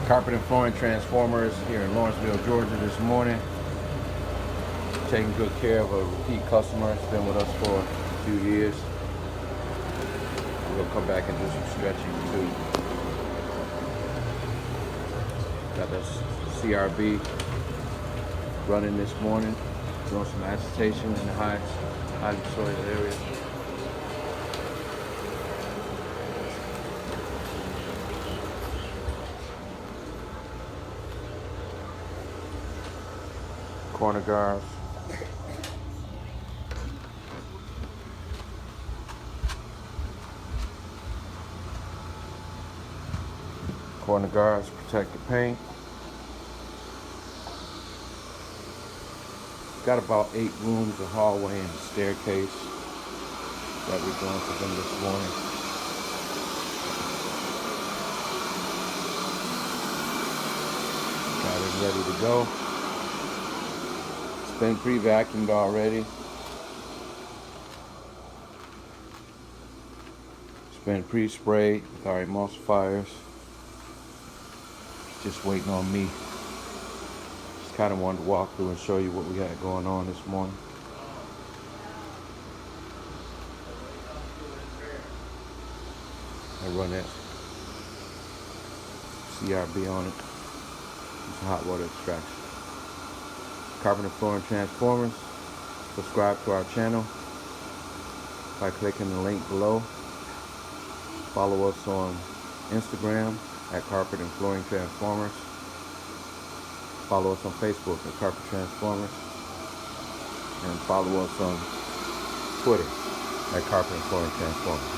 Carpet and flooring Transformers here in Lawrenceville, Georgia this morning. Taking good care of a repeat customer. It's been with us for a few years. We'll come back and do some stretching too. Got this CRB running this morning, doing some agitation in the highly soiled area. Corner guards. Corner guards protect the paint. Got about 8 rooms, a hallway, and a staircase that we're doing for them this morning. Got it ready to go. It's been pre-vacuumed already. It's been pre-sprayed with our emulsifiers. Just waiting on me. Just kind of wanted to walk through and show you what we had going on this morning. I run that CRB on it. It's hot water extraction. Carpet and flooring Transformers. Subscribe to our channel by clicking the link below. Follow us on Instagram at Carpet and Flooring Transformers. Follow us on Facebook at Carpet Transformers. And follow us on Twitter at Carpet and Flooring Transformers.